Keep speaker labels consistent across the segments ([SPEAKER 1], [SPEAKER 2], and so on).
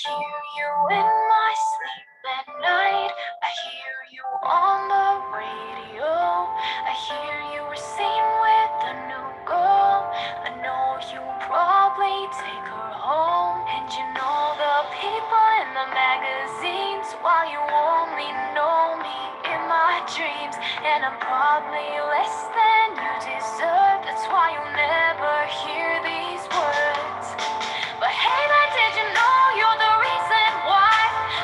[SPEAKER 1] hear you in my sleep at night. I hear you on the radio. I hear you were seen with a new girl. I know you'll probably take her home. And you know the people in the magazines, while you only know me in my dreams. And I'm probably less than you deserve. That's why you'll never hear these words. But hey, man, did you know you're the reason why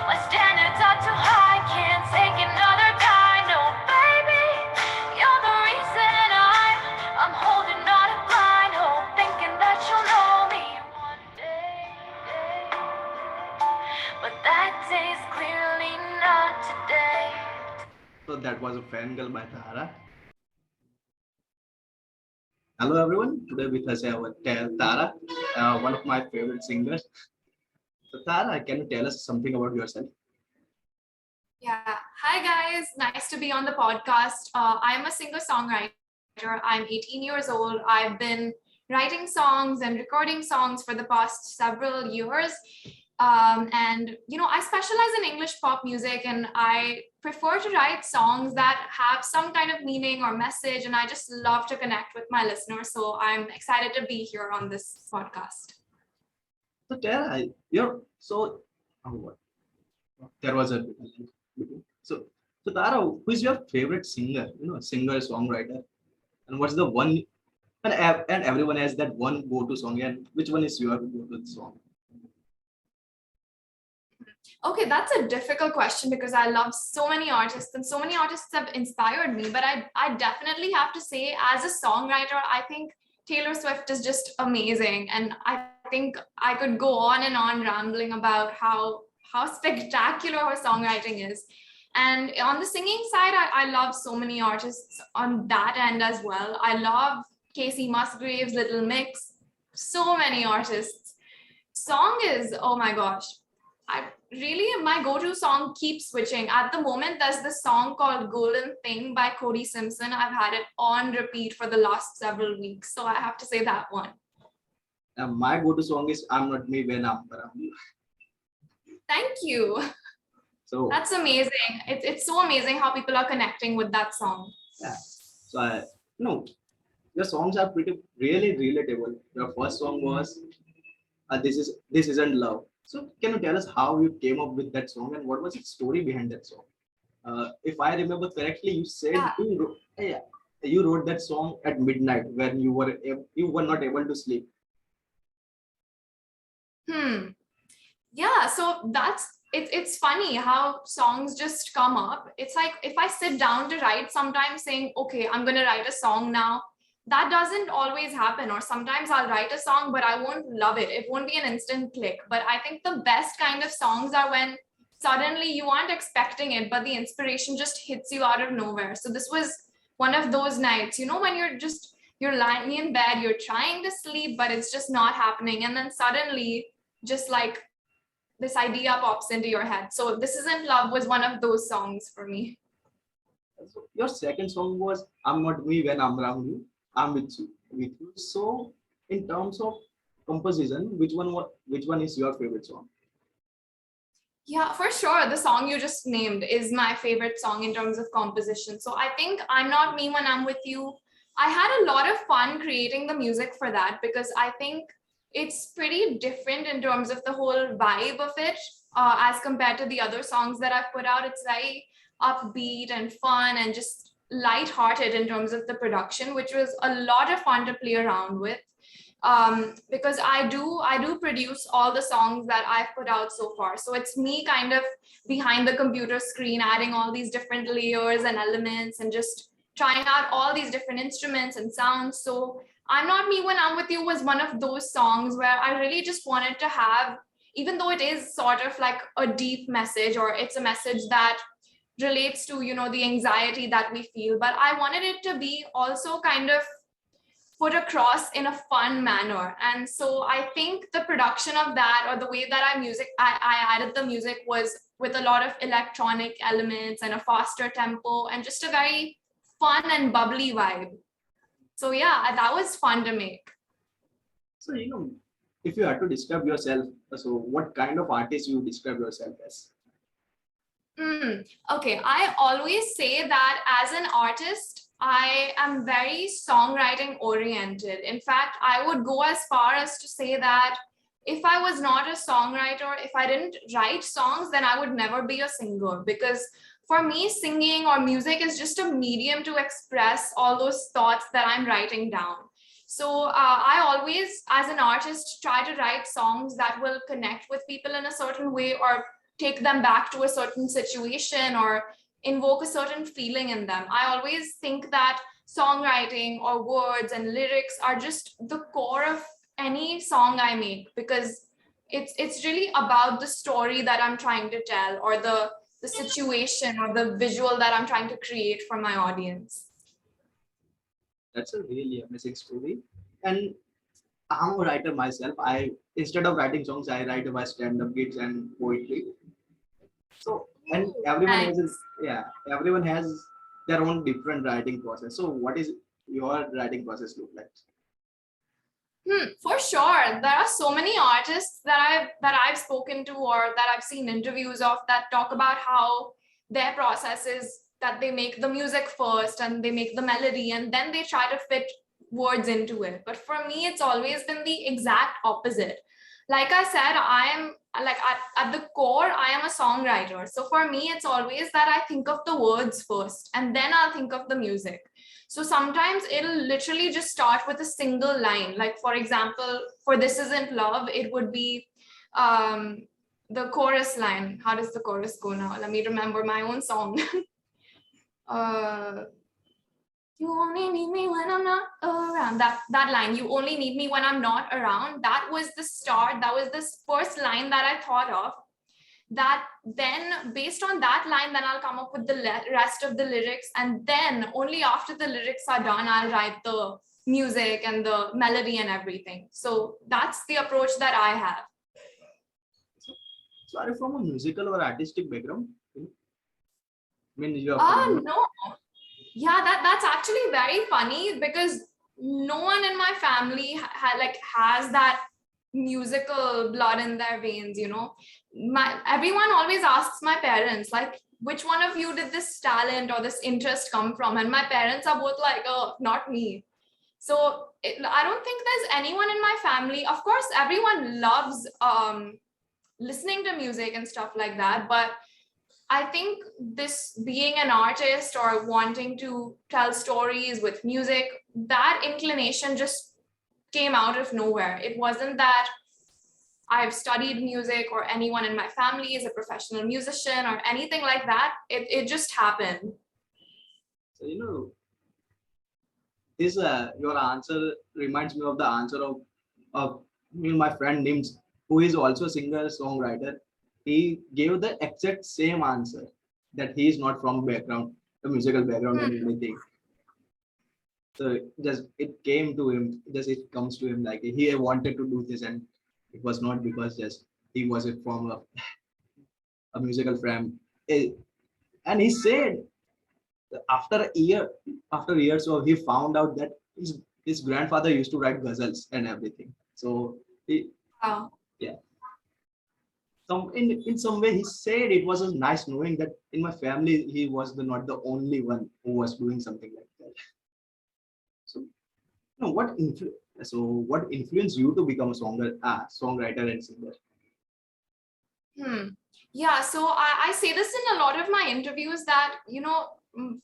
[SPEAKER 1] my standards are too high? Can't take another die. No, baby, you're the reason I'm holding on a blind hope, thinking that you'll know me one day. But that day's clearly not today.
[SPEAKER 2] So that was a fangirl by Tara. Hello everyone. Today with us our Tara, one of my favorite singers. So Tara, can you tell us something about yourself?
[SPEAKER 3] Yeah. Hi, guys. Nice to be on the podcast. I'm a singer-songwriter. I'm 18 years old. I've been writing songs and recording songs for the past several years. I specialize in English pop music, and I prefer to write songs that have some kind of meaning or message, and I just love to connect with my listeners. So I'm excited to be here on this podcast.
[SPEAKER 2] So Tara, you're so what? There was a so so Tara, who is your favorite singer? Singer, songwriter, and what's the one? And everyone has that one go-to song. And which one is your go-to song?
[SPEAKER 3] Okay, that's a difficult question because I love so many artists and so many artists have inspired me. But I definitely have to say, as a songwriter, I think Taylor Swift is just amazing. And I think I could go on and on rambling about how spectacular her songwriting is. And on the singing side, I love so many artists on that end as well. I love Casey Musgraves, Little Mix, so many artists. Song is, oh my gosh, I really, my go-to song keeps switching. At the moment, there's this song called Golden Thing by Cody Simpson. I've had it on repeat for the last several weeks. So I have to say that one.
[SPEAKER 2] My go-to song is "I'm Not Me When I'm Around You."
[SPEAKER 3] Thank you.
[SPEAKER 2] So
[SPEAKER 3] that's amazing. It's so amazing how people are connecting with that song.
[SPEAKER 2] Yeah. So no, your songs are pretty really relatable. Your first song was "This Isn't Love." So can you tell us how you came up with that song and what was the story behind that song? If I remember correctly, you said you wrote that song at midnight when you were not able to sleep.
[SPEAKER 3] Yeah, so it's funny how songs just come up. It's like if I sit down to write, sometimes saying, okay, I'm gonna write a song now, that doesn't always happen. Or sometimes I'll write a song, but I won't love it. It won't be an instant click. But I think the best kind of songs are when suddenly you aren't expecting it, but the inspiration just hits you out of nowhere. So this was one of those nights, when you're lying in bed, you're trying to sleep, but it's just not happening. And then suddenly, just like this idea pops into your head. So This Isn't Love was one of those songs for me.
[SPEAKER 2] So your second song was "I'm Not Me When I'm Around You." I'm with you. So in terms of composition, which one is your favorite song?
[SPEAKER 3] Yeah, for sure. The song you just named is my favorite song in terms of composition. So I think I'm Not Me When I'm With You. I had a lot of fun creating the music for that because I think it's pretty different in terms of the whole vibe of it as compared to the other songs that I've put out. It's very upbeat and fun and just light-hearted in terms of the production, which was a lot of fun to play around with. Because I do produce all the songs that I've put out so far. So it's me kind of behind the computer screen, adding all these different layers and elements and just trying out all these different instruments and sounds. So I'm Not Me When I'm With You was one of those songs where I really just wanted to have, even though it is sort of like a deep message or it's a message that relates to, the anxiety that we feel, but I wanted it to be also kind of put across in a fun manner. And so I think the production of that, or the way that I added the music, was with a lot of electronic elements and a faster tempo and just a very fun and bubbly vibe. So yeah, that was fun to make.
[SPEAKER 2] So if you had to describe yourself, so what kind of artist you describe yourself as?
[SPEAKER 3] Hmm. Okay, I always say that as an artist, I am very songwriting oriented. In fact, I would go as far as to say that if I was not a songwriter, if I didn't write songs, then I would never be a singer, because for me, singing or music is just a medium to express all those thoughts that I'm writing down. So I always, as an artist, try to write songs that will connect with people in a certain way, or take them back to a certain situation, or invoke a certain feeling in them. I always think that songwriting or words and lyrics are just the core of any song I make, because it's really about the story that I'm trying to tell, or the situation or the visual that I'm trying to create for my audience.
[SPEAKER 2] That's a really amazing story. And I'm a writer myself. I instead of writing songs, I write my stand-up gigs and poetry. So and
[SPEAKER 3] Ooh,
[SPEAKER 2] everyone has
[SPEAKER 3] nice.
[SPEAKER 2] yeah, everyone has their own different writing process. So what is your writing process look like?
[SPEAKER 3] For sure. There are so many artists that I've spoken to, or that I've seen interviews of, that talk about how their process is that they make the music first and they make the melody and then they try to fit words into it. But for me, it's always been the exact opposite. Like I said, I am like at the core, I am a songwriter. So for me, it's always that I think of the words first and then I'll think of the music. So sometimes it'll literally just start with a single line. Like, for example, for This Isn't Love, it would be um, the chorus line. How does the chorus go now? Let me remember my own song. uh, you only need me when I'm not around. That line, you only need me when I'm not around. That was the start. That was the first line that I thought of. That then, based on that line, then I'll come up with the rest of the lyrics, and then only after the lyrics are done, I'll write the music and the melody and everything. So that's the approach that I have.
[SPEAKER 2] So are you from a musical or artistic background? I mean, you are from.
[SPEAKER 3] No. Yeah, that's actually very funny, because no one in my family like has that musical blood in their veins, you know. Everyone always asks my parents, like, which one of you did this talent or this interest come from? And my parents are both like, oh, not me. So I don't think there's anyone in my family. Of course, everyone loves listening to music and stuff like that, but I think this being an artist or wanting to tell stories with music, that inclination just came out of nowhere. It wasn't that I've studied music or anyone in my family is a professional musician or anything like that. It just happened.
[SPEAKER 2] So this your answer reminds me of the answer of my friend Nims, who is also a singer songwriter. He gave the exact same answer, that he is not from background, a musical background and
[SPEAKER 3] Hmm.
[SPEAKER 2] anything. So just it came to him, just it comes to him like he wanted to do this, and it was not because just he was from a musical frame. And he said after a year, after years, so he found out that his grandfather used to write ghazals and everything. So he,
[SPEAKER 3] Wow.
[SPEAKER 2] yeah, in some way he said it was nice knowing that in my family he was not the only one who was doing something like that. So what influenced you to become a songwriter and singer?
[SPEAKER 3] Hmm. Yeah, so I say this in a lot of my interviews that, you know,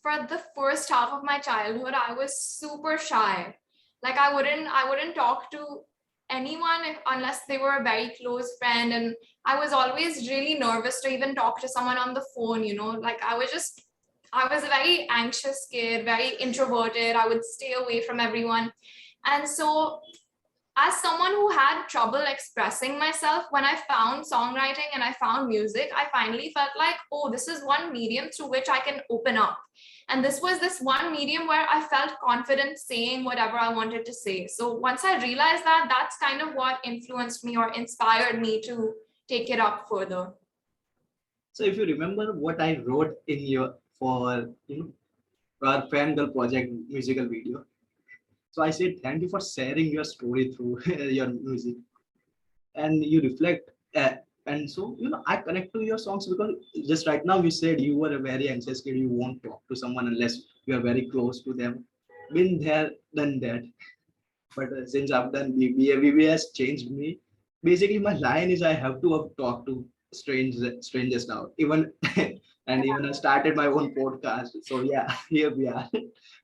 [SPEAKER 3] for the first half of my childhood, I was super shy. Like I wouldn't talk to anyone unless they were a very close friend. And I was always really nervous to even talk to someone on the phone, you know, like I was a very anxious kid, very introverted. I would stay away from everyone. And so as someone who had trouble expressing myself, when I found songwriting and I found music, I finally felt like, oh, this is one medium through which I can open up. And this was this one medium where I felt confident saying whatever I wanted to say. So once I realized that, that's kind of what influenced me or inspired me to take it up further.
[SPEAKER 2] So if you remember what I wrote in your for our fangirl project musical video. So I said thank you for sharing your story through your music. and you reflect. And so, I connect to your songs because just right now you said you were a very anxious kid. You won't talk to someone unless you are very close to them. Been there, done that. But since I've done BBA, has changed me. Basically, my line is I have to talk to strangers now. Even and even I started my own podcast. So yeah, here we are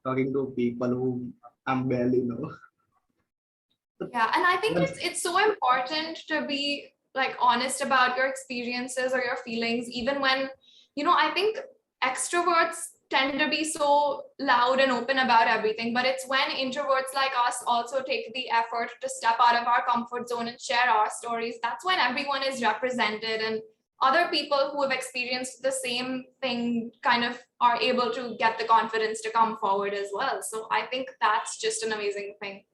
[SPEAKER 2] talking to people who I'm barely know.
[SPEAKER 3] Yeah, and I think
[SPEAKER 2] Once-
[SPEAKER 3] it's so important to be like honest about your experiences or your feelings, even when, I think extroverts tend to be so loud and open about everything, but it's when introverts like us also take the effort to step out of our comfort zone and share our stories, that's when everyone is represented, and other people who have experienced the same thing kind of are able to get the confidence to come forward as well. So I think that's just an amazing thing.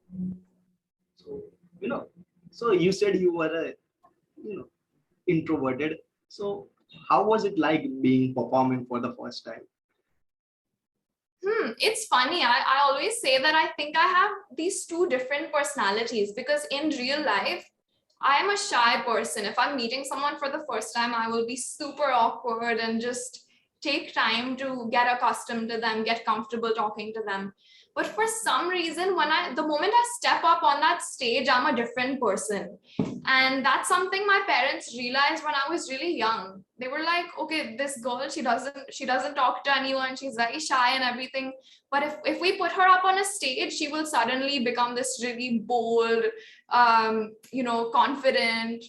[SPEAKER 2] So you know, so you said you were a introverted. So how was it like being performing for the first time?
[SPEAKER 3] It's funny. I always say that I think I have these two different personalities because in real life, I am a shy person. If I'm meeting someone for the first time, I will be super awkward and just take time to get accustomed to them, get comfortable talking to them. But for some reason, the moment I step up on that stage, I'm a different person. And that's something my parents realized when I was really young. They were like, okay, this girl, she doesn't talk to anyone, she's very shy and everything. But if we put her up on a stage, she will suddenly become this really bold, confident,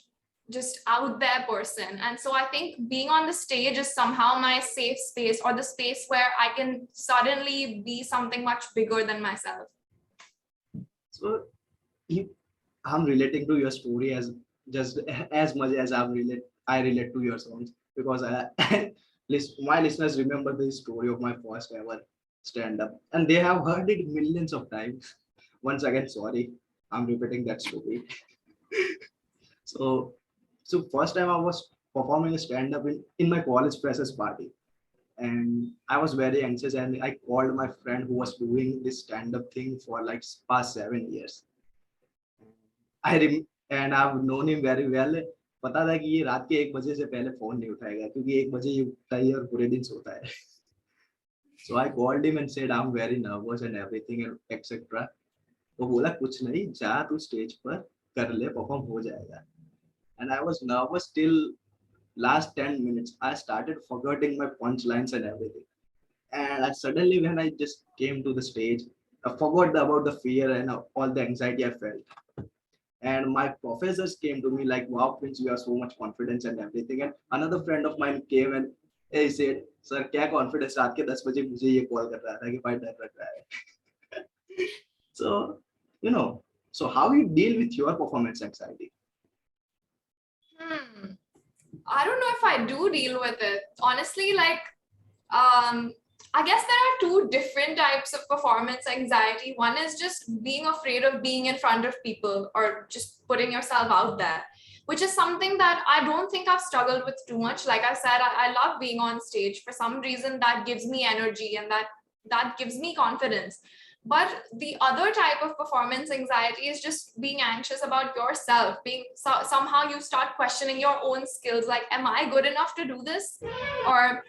[SPEAKER 3] just out there person. And so I think being on the stage is somehow my safe space, or the space where I can suddenly be something much bigger than myself.
[SPEAKER 2] So you, I'm relating to your story as just as much as I relate to your songs because my listeners remember the story of my first ever stand up and they have heard it millions of times. Once again, sorry, I'm repeating that story. So, so first time I was performing a stand up in my college freshers party, and I was very anxious. And I called my friend who was doing this stand up thing for like past 7 years. I rem and I've known him very well. पता था कि ये रात के 1 बजे से पहले phone नहीं उठाएगा क्योंकि 1 बजे ये उठता है और पूरे दिन सोता है. So I called him and said I'm very nervous and everything and etc. वो बोला कुछ नहीं जा तू स्टेज पर कर ले परफॉर्म हो जाएगा. And I was nervous till last 10 minutes. I started forgetting my punchlines and everything. And suddenly when I just came to the stage, I forgot about the fear and all the anxiety I felt. And my professors came to me like, wow, Prince, you have so much confidence and everything. And another friend of mine came and he said, sir, क्या confidence रात के 10 बजे मुझे ये call कर रहा था कि भाई डर लग रहा है. So, you know, so how you deal with your performance anxiety?
[SPEAKER 3] Hmm. I don't know if I do deal with it. Honestly, like, I guess there are two different types of performance anxiety. One is just being afraid of being in front of people or just putting yourself out there, which is something that I don't think I've struggled with too much. Like I said, I love being on stage. For some reason, that gives me energy and that gives me confidence. But the other type of performance anxiety is just being anxious about yourself, somehow you start questioning your own skills, like, am I good enough to do this? Or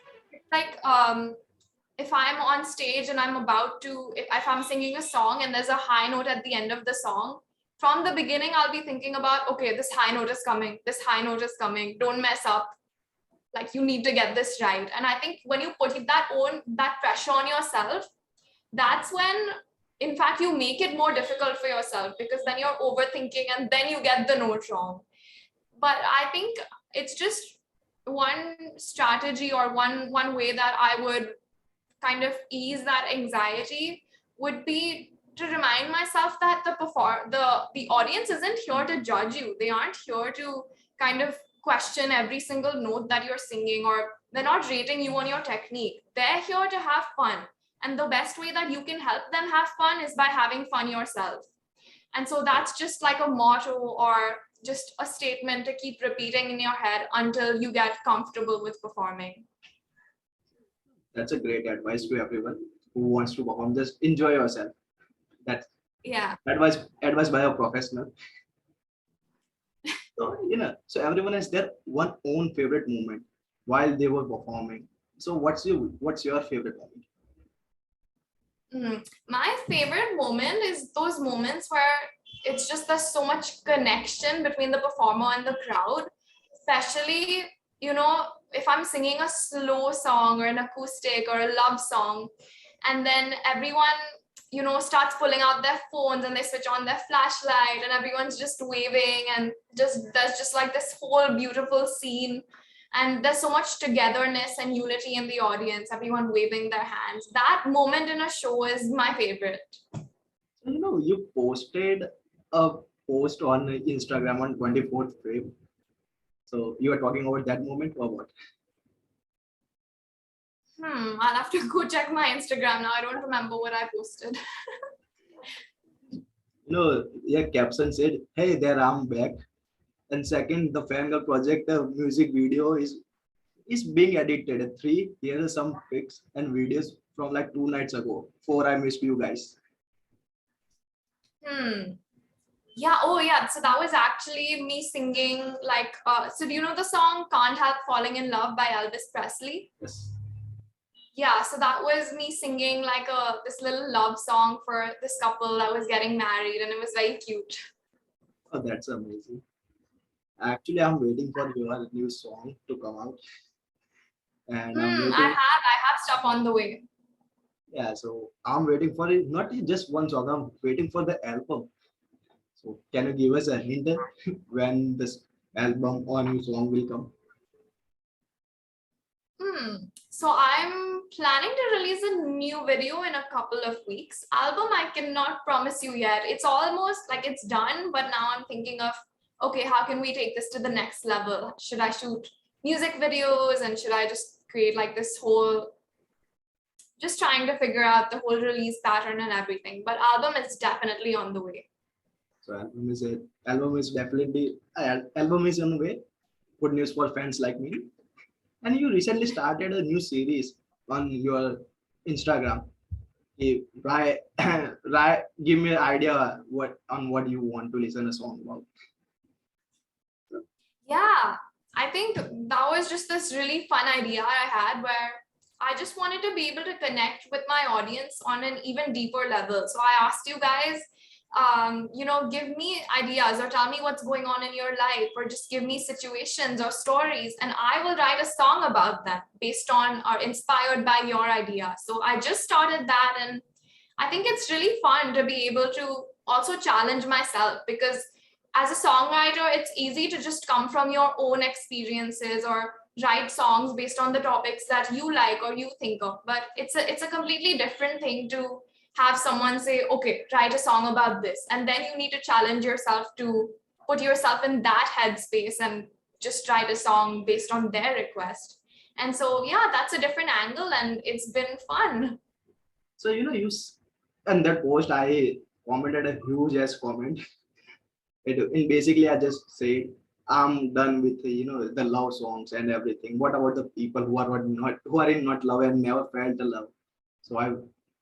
[SPEAKER 3] like, if I'm on stage and I'm about to, if I'm singing a song and there's a high note at the end of the song, from the beginning, I'll be thinking about, okay, this high note is coming, this high note is coming, don't mess up. Like, you need to get this right. And I think when you put that pressure on yourself, that's when, in fact, you make it more difficult for yourself, because then you're overthinking and then you get the note wrong. But I think it's just one strategy, or one way that I would kind of ease that anxiety would be to remind myself that the audience isn't here to judge you. They aren't here to kind of question every single note that you're singing, or they're not rating you on your technique. They're here to have fun. And the best way that you can help them have fun is by having fun yourself. And so that's just like a motto, or just a statement to keep repeating in your head until you get comfortable with performing.
[SPEAKER 2] That's a great advice to everyone who wants to perform. Just enjoy yourself. That's
[SPEAKER 3] Yeah.
[SPEAKER 2] advice by a professional. So, so everyone has their one own favorite moment while they were performing. So what's your favorite moment?
[SPEAKER 3] My favorite moment is those moments where it's just there's so much connection between the performer and the crowd, especially, if I'm singing a slow song or an acoustic or a love song, and then everyone, starts pulling out their phones and they switch on their flashlight and everyone's just waving and just there's just like this whole beautiful scene, and there's so much togetherness and unity in the audience, everyone waving their hands. That moment in a show is my favorite.
[SPEAKER 2] So, you posted a post on Instagram on 24th Feb. So you are talking about that moment or what?
[SPEAKER 3] I'll have to go check my Instagram now. I don't remember what I posted.
[SPEAKER 2] Your caption said, "Hey there, I'm back." And second, the Fangirl project, the music video is being edited. Three, here are some pics and videos from like 2 nights ago. Four, I missed you guys.
[SPEAKER 3] Hmm. Yeah, oh yeah. So that was actually me singing so do you know the song Can't Help Falling in Love by Elvis Presley?
[SPEAKER 2] Yes.
[SPEAKER 3] Yeah, so that was me singing like this little love song for this couple that was getting married, and it was very cute.
[SPEAKER 2] Oh, that's amazing. Actually, I'm waiting for your new song to come out, and I'm
[SPEAKER 3] I
[SPEAKER 2] waiting.
[SPEAKER 3] have stuff on the way.
[SPEAKER 2] Yeah, so I'm waiting for it. Not just one song. I'm waiting for the album. So can you give us a hint when this album or new song will come?
[SPEAKER 3] So I'm planning to release a new video in a couple of weeks. Album, I cannot promise you yet. It's almost like it's done, but now I'm thinking of, okay, how can we take this to the next level? Should I shoot music videos, and should I just create like this whole, just trying to figure out the whole release pattern and everything. But album is definitely on the way.
[SPEAKER 2] So album is definitely album is on the way. Good news for fans like me. And you recently started a new series on your Instagram. Right, right. Give me an idea what you want to listen a song about.
[SPEAKER 3] Yeah, I think that was just this really fun idea I had where I just wanted to be able to connect with my audience on an even deeper level. So I asked you guys, give me ideas or tell me what's going on in your life, or just give me situations or stories, and I will write a song about them based on or inspired by your idea. So I just started that, and I think it's really fun to be able to also challenge myself, because as a songwriter, it's easy to just come from your own experiences or write songs based on the topics that you like or you think of. But it's a completely different thing to have someone say, okay, write a song about this. And then you need to challenge yourself to put yourself in that headspace and just write a song based on their request. And so, yeah, that's a different angle, and it's been fun.
[SPEAKER 2] So and that post I commented a huge ass comment. And basically I just said I'm done with the love songs and everything. What about the people who are in not love and never felt the love? So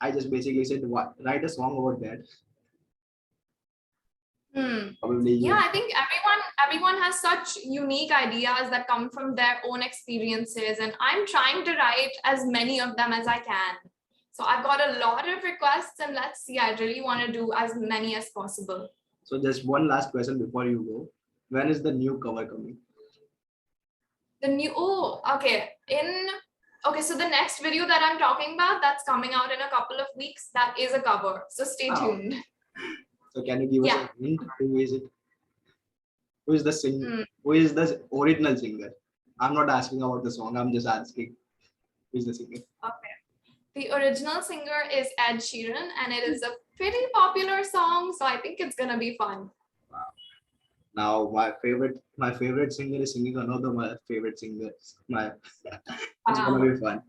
[SPEAKER 2] I just basically said, what, write a song about that. Probably
[SPEAKER 3] Yeah,
[SPEAKER 2] you.
[SPEAKER 3] I think everyone has such unique ideas that come from their own experiences, and I'm trying to write as many of them as I can. So I've got a lot of requests, and let's see, I really want to do as many as possible.
[SPEAKER 2] So just one last question before you go. When is the new cover coming?
[SPEAKER 3] The new okay. So the next video that I'm talking about, that's coming out in a couple of weeks, that is a cover. So stay
[SPEAKER 2] Oh,
[SPEAKER 3] tuned.
[SPEAKER 2] so can you give us
[SPEAKER 3] Yeah.
[SPEAKER 2] a hint? Who is it? Who is the
[SPEAKER 3] Hmm.
[SPEAKER 2] Who is the original singer? I'm not asking about the song. I'm just asking who is the singer.
[SPEAKER 3] Okay. The original singer is Ed Sheeran, and it is a pretty popular song, so I think it's gonna be fun.
[SPEAKER 2] Now my favorite singer is singing another my favorite singer. My it's gonna be fun.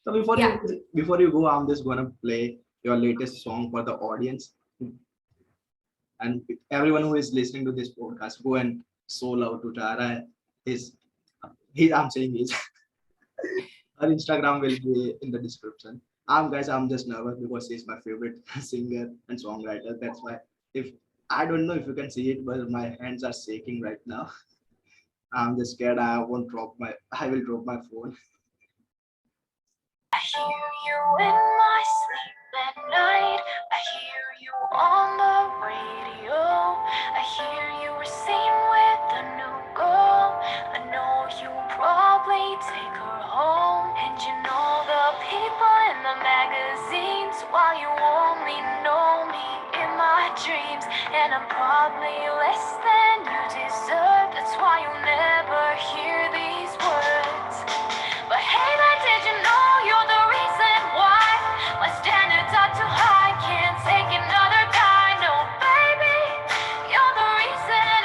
[SPEAKER 2] So
[SPEAKER 3] Yeah.
[SPEAKER 2] before you go, I'm just gonna play your latest song for the audience, and everyone who is listening to this podcast, go and show love to Tara. His he I'm saying his her Instagram will be in the description. I'm just nervous because she's my favorite singer and songwriter. That's why if I don't know if you can see it, but my hands are shaking right now. I'm just scared I will drop my phone.
[SPEAKER 1] I hear you in my sleep at night. I hear you on the radio. I hear you were seen with a new girl. I know you'll probably take her home. And you know the people in the magazines, while you only know me in my dreams. And I'm probably less than you deserve. That's why you'll never hear these words. But hey, man, did you know you're the reason why my standards are too high? Can't take another die, no, baby. You're the reason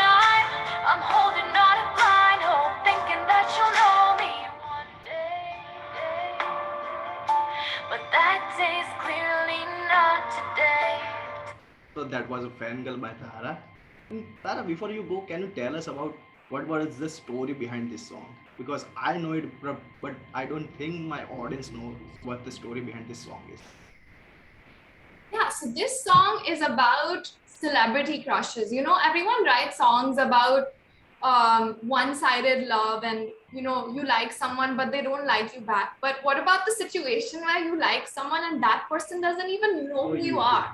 [SPEAKER 1] I'm holding on a blind hope, thinking that you'll know me one day. But that day's clearly not today.
[SPEAKER 2] So that was a fangirl by Tara. And Tara, before you go, can you tell us about what was the story behind this song? Because I know it, but I don't think my audience knows what the story behind this song is.
[SPEAKER 3] Yeah, so this song is about celebrity crushes. You know, everyone writes songs about one-sided love, and you know, you like someone but they don't like you back. But what about the situation where you like someone and that person doesn't even know who you are?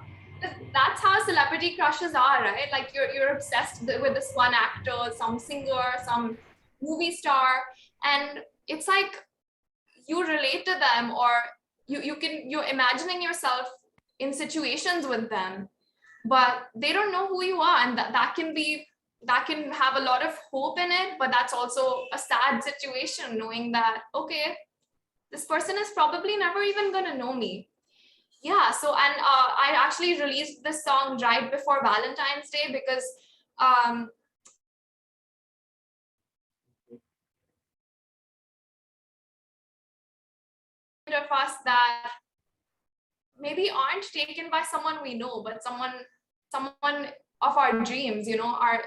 [SPEAKER 3] That's how celebrity crushes are, right? Like you're obsessed with this one actor, some singer, some movie star, and it's like you relate to them, or you're imagining yourself in situations with them, but they don't know who you are, and that can have a lot of hope in it, but that's also a sad situation, knowing that okay, this person is probably never even gonna know me. Yeah, so and I actually released this song right before Valentine's Day because um of us that maybe aren't taken by someone we know, but someone of our dreams, you know, our
[SPEAKER 2] I'm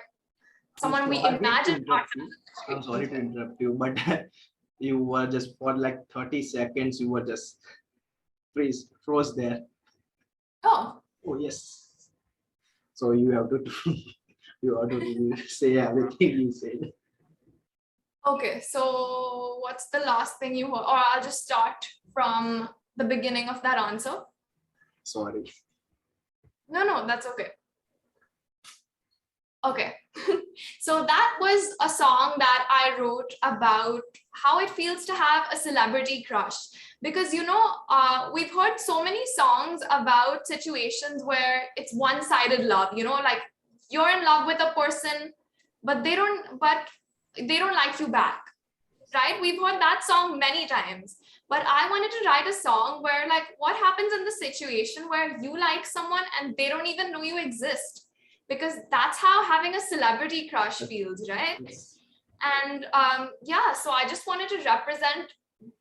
[SPEAKER 3] someone we
[SPEAKER 2] sorry to
[SPEAKER 3] imagine
[SPEAKER 2] interrupt you. I'm
[SPEAKER 3] ourselves
[SPEAKER 2] sorry to
[SPEAKER 3] with.
[SPEAKER 2] interrupt you, but you were just for like 30 seconds, you were just froze there.
[SPEAKER 3] Oh,
[SPEAKER 2] Oh yes. So you have to you have to say everything you said.
[SPEAKER 3] okay. So what's the last thing you heard? Or I'll just start from the beginning of that answer.
[SPEAKER 2] Sorry.
[SPEAKER 3] No, that's okay. Okay. So that was a song that I wrote about how it feels to have a celebrity crush. Because, you know, we've heard so many songs about situations where it's one-sided love, you know, like you're in love with a person, but they don't like you back, right? We've heard that song many times. But I wanted to write a song where, like, what happens in the situation where you like someone and they don't even know you exist? Because that's how having a celebrity crush feels, right?
[SPEAKER 2] Yes.
[SPEAKER 3] And yeah, so I just wanted to represent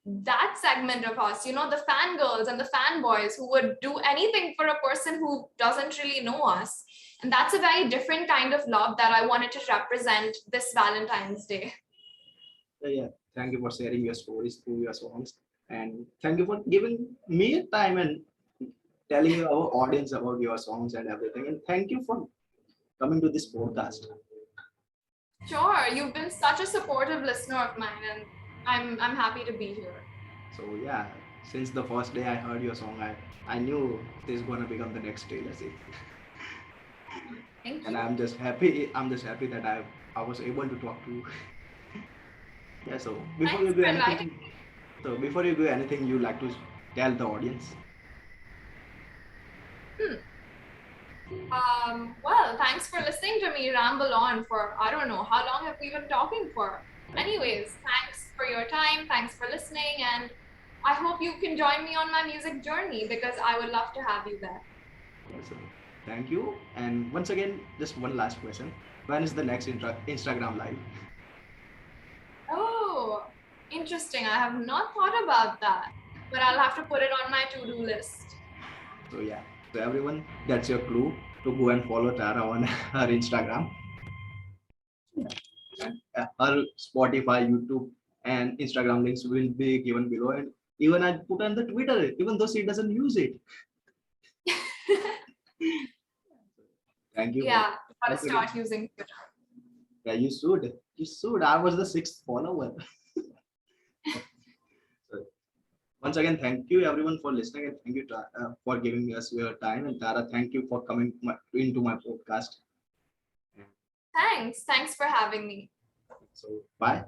[SPEAKER 3] that segment of us, you know, the fangirls and the fanboys who would do anything for a person who doesn't really know us. And that's a very different kind of love that I wanted to represent this Valentine's Day.
[SPEAKER 2] Yeah. Thank you for sharing your stories through your songs, and thank you for giving me time and telling our audience about your songs and everything. And thank you for coming to this podcast.
[SPEAKER 3] Sure, you've been such a supportive listener of mine, and I'm happy to be here.
[SPEAKER 2] So yeah, since the first day I heard your song, I knew this is gonna become the next Taylor Swift.
[SPEAKER 3] Thank
[SPEAKER 2] And
[SPEAKER 3] you.
[SPEAKER 2] I'm just happy. I'm just happy that I was able to talk to you. Yeah. So before you
[SPEAKER 3] Thanks
[SPEAKER 2] do
[SPEAKER 3] for inviting.
[SPEAKER 2] anything, you like to tell the audience?
[SPEAKER 3] Hmm. Well, thanks for listening to me ramble on for I don't know how long have we been talking for. Anyways, thanks for your time. Thanks for listening, and I hope you can join me on my music journey because I would love to have you there.
[SPEAKER 2] Yeah, so thank you. And once again, just one last question: when is the next Instagram live?
[SPEAKER 3] Oh, interesting. I have not thought about that, but I'll have to put it on my to-do list.
[SPEAKER 2] So yeah. So everyone, that's your clue to go and follow Tara on her Instagram. And her Spotify, YouTube, and Instagram links will be given below. And even I put on the Twitter, even though she doesn't use it. Thank you for
[SPEAKER 3] Yeah, gotta
[SPEAKER 2] once again.
[SPEAKER 3] start using Twitter.
[SPEAKER 2] Yeah, you should. You should. I was the sixth follower. So once again, thank you everyone for listening, and thank you for giving us your time. And Tara, thank you for coming into my podcast.
[SPEAKER 3] Thanks for having me.
[SPEAKER 2] So bye.